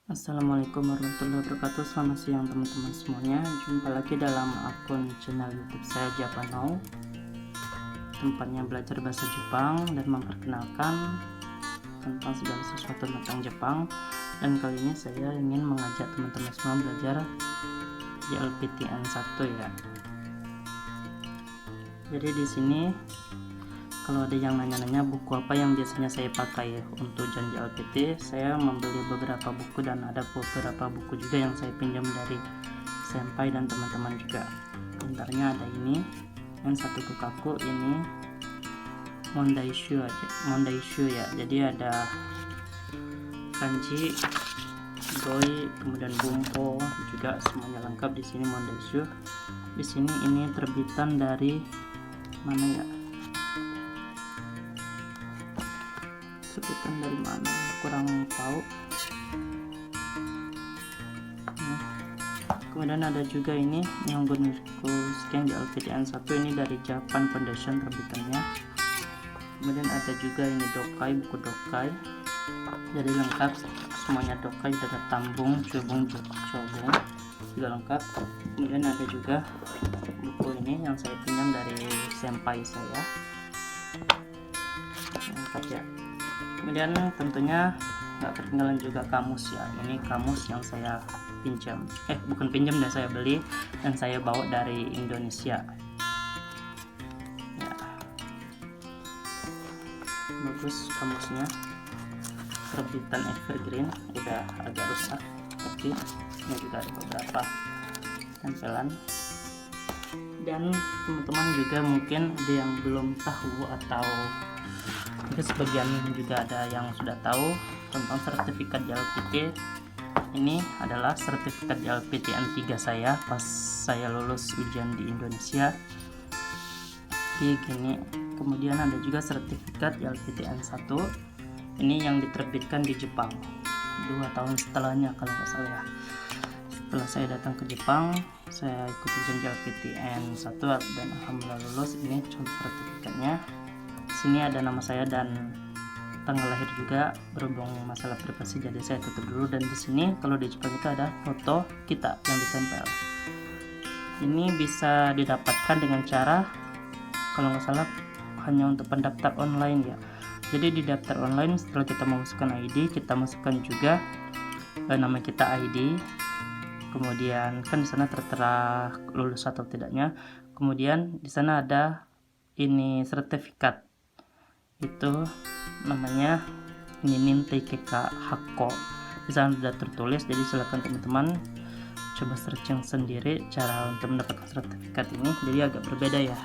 Assalamualaikum warahmatullahi wabarakatuh. Selamat siang teman-teman semuanya. Jumpa lagi dalam akun channel YouTube saya Japanau, tempatnya belajar bahasa Jepang dan memperkenalkan tentang segala sesuatu tentang Jepang. Dan kali ini saya ingin mengajak teman-teman semua belajar JLPTN 1 ya. Jadi di sini kalau ada yang nanya-nanya buku apa yang biasanya saya pakai untuk ujian JLPT, saya membeli beberapa buku dan ada beberapa buku juga yang saya pinjam dari senpai dan teman-teman juga. Antaranya ada ini, yang satu buku ini Mondaishu ya. Jadi ada kanji, doi, kemudian bumpo juga semuanya lengkap di sini Mondaishu. Di sini ini terbitan dari mana ya? Terbitan dari mana? Kurang tahu. Kemudian ada juga ini yang Nihongoku Scan JLPTN 1, ini dari Japan Foundation terbitannya. Kemudian ada juga ini Dokai, buku Dokai. Jadi lengkap semuanya Dokai, ada tambung, cubung juga lengkap. Kemudian ada juga buku ini yang saya pinjam dari senpai saya. Lengkap ya. Kemudian tentunya nggak ketinggalan juga kamus ya. Ini kamus yang saya pinjam, bukan pinjam deh, saya beli dan saya bawa dari Indonesia ya. Bagus kamusnya, terbitan Evergreen, udah agak rusak tapi ini juga ada beberapa tempelan. Dan teman-teman juga mungkin ada yang belum tahu atau mungkin sebagian juga ada yang sudah tahu tentang sertifikat JLPT. Ini adalah sertifikat JLPTN 3 saya pas saya lulus ujian di Indonesia. Jadi gini. Kemudian ada juga sertifikat JLPTN 1. Ini yang diterbitkan di Jepang 2 tahun setelahnya kalau nggak salah ya. Setelah saya datang ke Jepang, saya ikut ujian JLPTN 1 dan alhamdulillah lulus. Ini contoh sertifikatnya. Sini ada nama saya dan tanggal lahir juga, berhubung masalah privasi jadi saya tutup dulu. Dan di sini kalau di Jepang itu ada foto kita yang ditempel. Ini bisa didapatkan dengan cara, kalau nggak salah hanya untuk pendaftar online ya. Jadi di daftar online, setelah kita memasukkan ID, kita masukkan juga nama kita ID. Kemudian kan di sana tertera lulus atau tidaknya. Kemudian di sana ada ini sertifikat. Itu namanya Ninin Teikeka Hakko. Di sana sudah tertulis, jadi silakan teman-teman coba searching sendiri cara untuk mendapatkan sertifikat ini. Jadi agak berbeda ya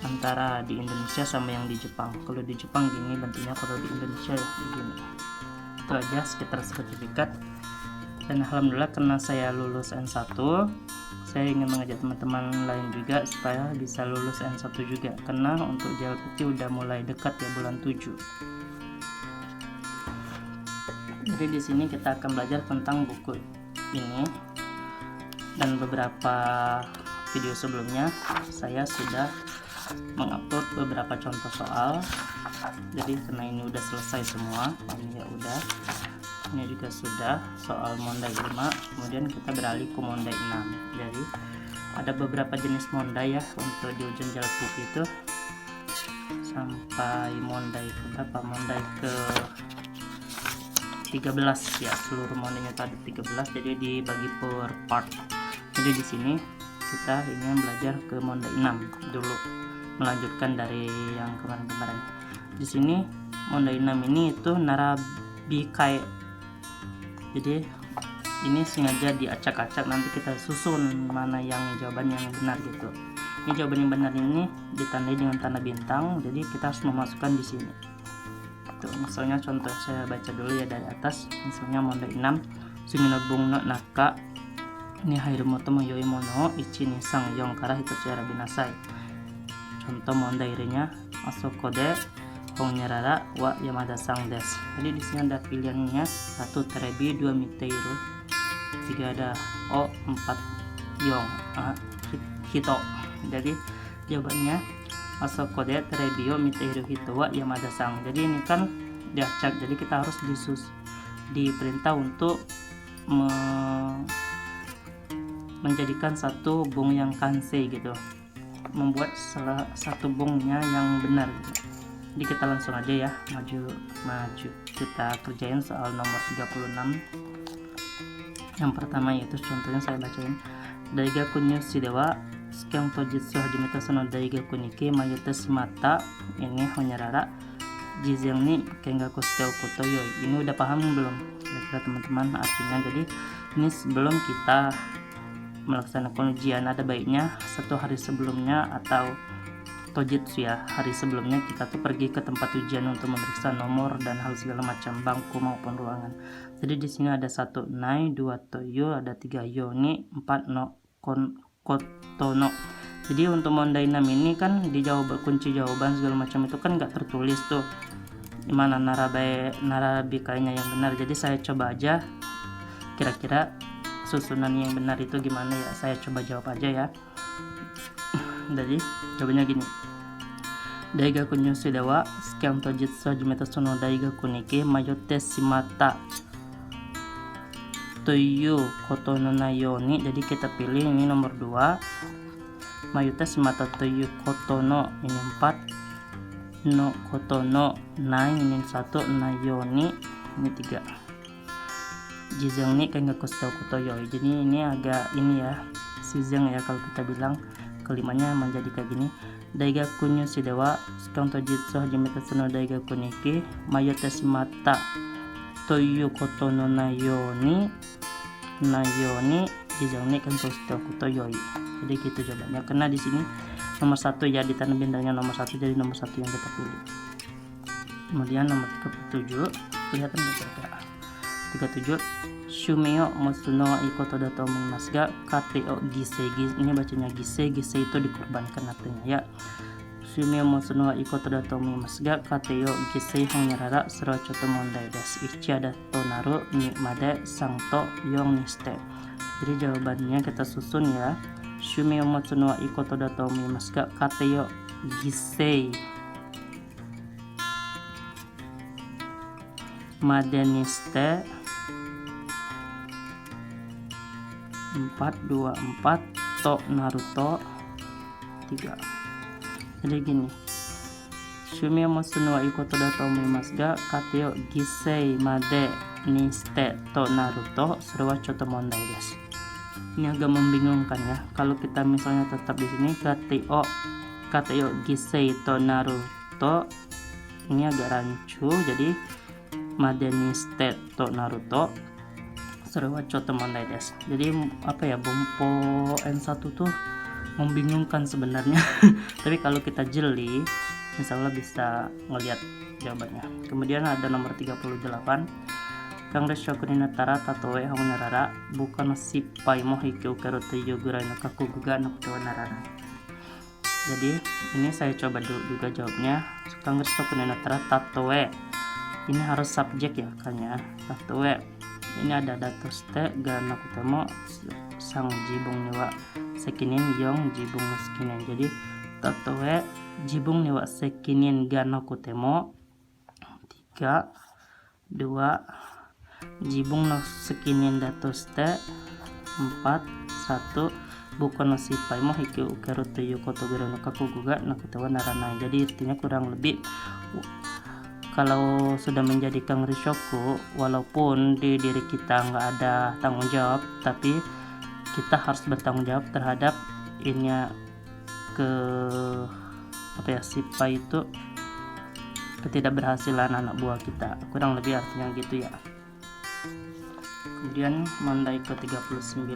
antara di Indonesia sama yang di Jepang. Kalau di Jepang gini bentuknya, kalau di Indonesia ya begini. Itu aja sekitar sertifikat. Dan alhamdulillah karena saya lulus N1, saya ingin mengajak teman-teman lain juga supaya bisa lulus N1 juga, karena untuk JLPT udah mulai dekat ya, bulan 7. Jadi di sini kita akan belajar tentang buku ini dan beberapa video sebelumnya saya sudah mengupload beberapa contoh soal. Jadi karena ini udah selesai semua, ini ya udah. Ini juga sudah soal mondai 5, kemudian kita beralih ke mondai 6. Jadi ada beberapa jenis mondai ya untuk di ujian JLPT itu, sampai mondai ke berapa? Mondai ke 13 ya, seluruh mondainya itu ada 13, jadi dibagi per part. Jadi di sini kita ingin belajar ke mondai 6 dulu, melanjutkan dari yang kemarin-kemarin. Di sini mondai 6 ini itu narabikai. Jadi ini sengaja diacak-acak, nanti kita susun mana yang jawaban yang benar gitu. Ini jawaban yang benar ini ditandai dengan tanda bintang, jadi kita harus memasukkan di sini. Tuh, misalnya contoh saya baca dulu ya dari atas. Misalnya mondai 6, Suminobung no naka ni hairumoto mo yoi mono 1 2 3 4 kara hitotsu erabi nasai. Contoh mondai nya, asoko de Hongyarara wa Yamada-san desu. Jadi di sini ada pilihannya 1 terebi, 2 miteiru, 3 ada o, 4 yong, hito. Jadi jawabannya asoko de terebi o miteiru hito wa Yamada-san. Jadi ini kan diacak, jadi kita harus diperintah untuk menjadikan satu bong yang kanse gitu, membuat salah satu bongnya yang benar gitu. Jadi kita langsung aja ya, maju kita kerjain soal nomor 36. Yang pertama yaitu contohnya saya bacain. Daigaku ni dewa sekian tojitsu hajimeta sono daigaku niki mayute shimata ini honyarara jizeng ni kengaku shite oku to yoi. Ini udah paham belum kira-kira teman-teman artinya? Jadi ini sebelum kita melaksanakan ujian ada baiknya 1 hari sebelumnya atau tojitsu ya, hari sebelumnya kita tuh pergi ke tempat ujian untuk memeriksa nomor dan hal segala macam, bangku maupun ruangan. Jadi di sini ada 1 nai, 2 toyo, ada 3 yoni, 4 no kotono. Jadi untuk mondainam ini kan di kunci jawaban segala macam itu kan nggak tertulis tuh gimana narabikanya yang benar. Jadi saya coba aja kira-kira susunan yang benar itu gimana ya, saya coba jawab aja ya. Jadi jawabannya gini. Daigaku ni dewa sekian tojitsu hajimeta sono daigaku niki mayote shimata toyu koto no nayo ni. Jadi kita pilih ini nomor 2, mayote shimata toyu koto no ini 4, no koto no nai ini 1, nayo ni ini 3, jizeng ni kengaku shite oku to yoi. Jadi ini agak ini ya, sizeng ya kalau kita bilang. Kelimanya menjadi kayak gini. Daigaku ni dewa sekian tojitsu hajimeta sono daigaku niki mayote shimata toyu koto no nayo ni jizeng ni kengaku shite oku to yoi. Jadi gitu jawabannya. Karena di sini nomor 1 ya, di tanda bintangnya nomor 1, jadi nomor 1 yang kita pilih. Kemudian nomor 37, kelihatan kira-kira 37, Shumeo Mosuno ikoto da to omoimasu ga kate o gisei. Ini bacanya gisei itu dikorbankan artinya ya. Shumeo Mosuno ikoto da to omoimasu ga kate o gisei honyarara suracho to mondai desu. Ichi ada to naru ni made sang to yong ni shite. Jadi jawabannya kita susun ya. Shumeo Mosuno ikoto da to omoimasu ga kate o gisei made ni shite 4, 2, 4 to Naruto 3. Jadi gini, Shumio Mosuno wa ikoto da to omoimasu ga kate o gisei made ni shite to Naruto sore wa chotto mondai desu. Ini agak membingungkan ya. Kalau kita misalnya tetap di sini kate o gisei to Naruto, ini agak rancu. Jadi made ni shite to Naruto Sore Chotto mondai desu. Jadi apa ya, Bompo N1 tuh membingungkan sebenarnya. Tapi kalau kita jeli, insya Allah bisa ngelihat jawabannya. Kemudian ada nomor 38. Kangre shoku ni nattara tatoe honyarara bukan sippai mo hiki ukeru toyu gurai no kakugu ga nakutte wa narara. Jadi ini saya coba dulu juga jawabnya. Kangre shoku ni nattara tatoe. Ini harus subjek ya kayaknya. Tatoe. Ini ada datoste ga nakute mo sang jibung ni wa sekinin yong jibung no sekinin. Jadi tatoe jibung ni wa sekinin ga nakute mo 3, 2 jibung no sekinin datoste 4, 1 bukan no sippai mo hiki ukeru toyu koto gurai no kakugu ga nakute wa naranai. Jadi artinya kurang lebih kalau sudah menjadi kangri shoku, walaupun di diri kita nggak ada tanggung jawab, tapi kita harus bertanggung jawab terhadap sippai itu ketidakberhasilan anak buah kita. Kurang lebih artinya gitu ya. Kemudian mondai ke 39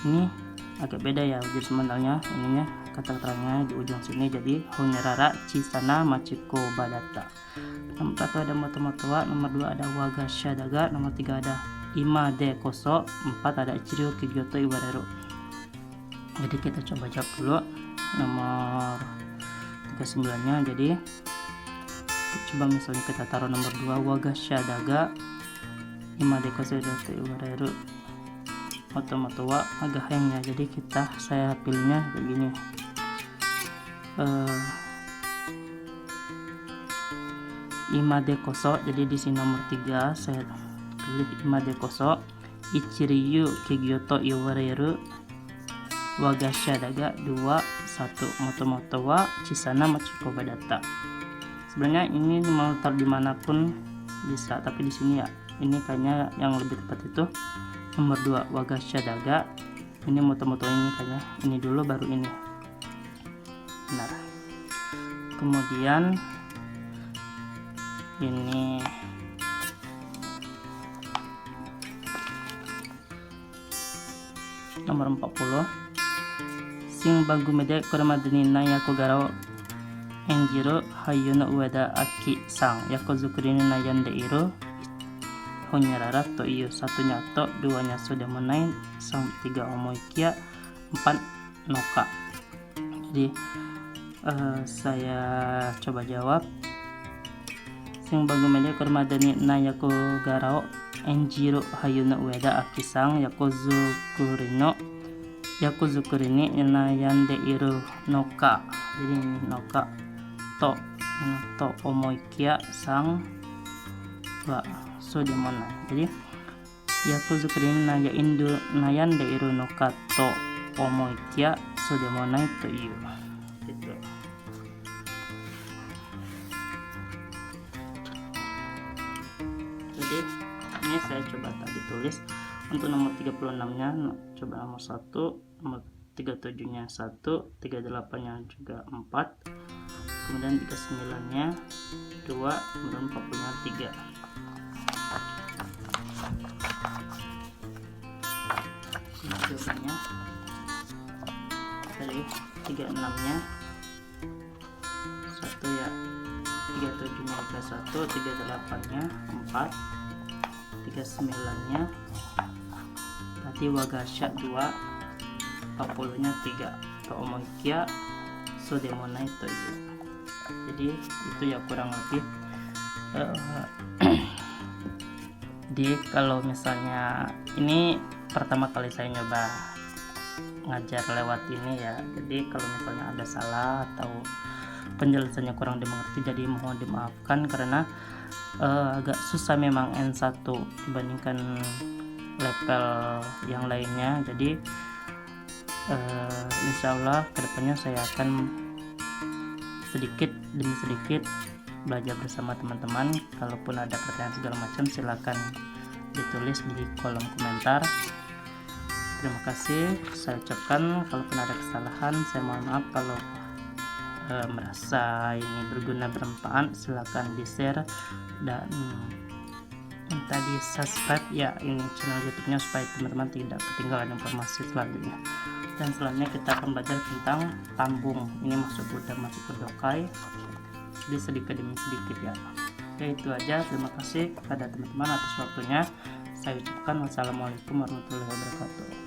ini agak beda ya ujian sebenarnya, ininya kata keterangannya di ujung sini. Jadi honyarara chisana machiko badata. Nomor 1 ada moto-moto wa, nomor 2 ada wagasha daga, nomor 3 ada ima de koso, 4 ada ichiru kigyoto iwareru. Jadi kita coba jawab dulu nomor 39 nya. Jadi coba misalnya kita taruh nomor 2 wagasha daga ima de koso iwareru moto-moto wa agak hang ya. Jadi saya pilihnya kayak gini. imade koso, jadi di sini nomor 3 saya pilih imade koso. Ichiriyu kegyoto iwareru wagasha daga 2 1 moto-moto wa chisana machiko data. Sebenarnya ini mau taruh dimanapun bisa, tapi di sini ya ini kayaknya yang lebih tepat itu nomor 2 wagasha daga. Ini moto-moto ini kayaknya ini dulu baru ini benar. Kemudian ini nomor 40 sing bagumede koremadeni na yakogara o enjiru hayu no ueda aki sang yakozukuri ni nayandeiru honyarara to iyo, satunya to, duanya sudemonai, sang 3 omoikia, 4 noka. Jadi saya coba jawab. Sing bagumede koremadeni na yakogara o enjiru hayu no ueda aki sang yakozukuri ni nayandeiru noka. Jadi ini noka to omoikia sang wa sudemona. Jadi yakozukuri ni nayandeiru noka to omoikia sudemonai to iyo gitu. Jadi ini saya coba tadi tulis untuk nomor 36 nya coba nomor 1, nomor 37 nya 1, 38 nya juga 4, kemudian 39 nya 2, kemudian 40 nya 3. Ini jawabannya dari 36 nya 1 ya, 37 nya juga 1, 38 nya 4, 39 nya tadi wagasha 2, 40 nya 3 to omoikia sudemonai to iyo. Jadi itu ya kurang lebih jadi kalau misalnya ini pertama kali saya nyoba ngajar lewat ini ya, jadi kalau misalnya ada salah atau penjelasannya kurang dimengerti, jadi mohon dimaafkan karena agak susah memang N1 dibandingkan level yang lainnya. Jadi insya Allah kedepannya saya akan sedikit demi sedikit belajar bersama teman-teman. Kalaupun ada pertanyaan segala macam silakan ditulis di kolom komentar. Terima kasih saya ucapkan. Kalaupun ada kesalahan saya mohon maaf. Kalau merasa ini berguna bermanfaat silakan di share dan minta di subscribe ya ini channel YouTube-nya supaya teman-teman tidak ketinggalan informasi selanjutnya. Dan selanjutnya kita akan belajar tentang tambung. Ini udah masuk ke dokai, jadi sedikit demi sedikit ya. Oke, itu aja. Terima kasih kepada teman-teman atas waktunya. Saya ucapkan wassalamualaikum warahmatullahi wabarakatuh.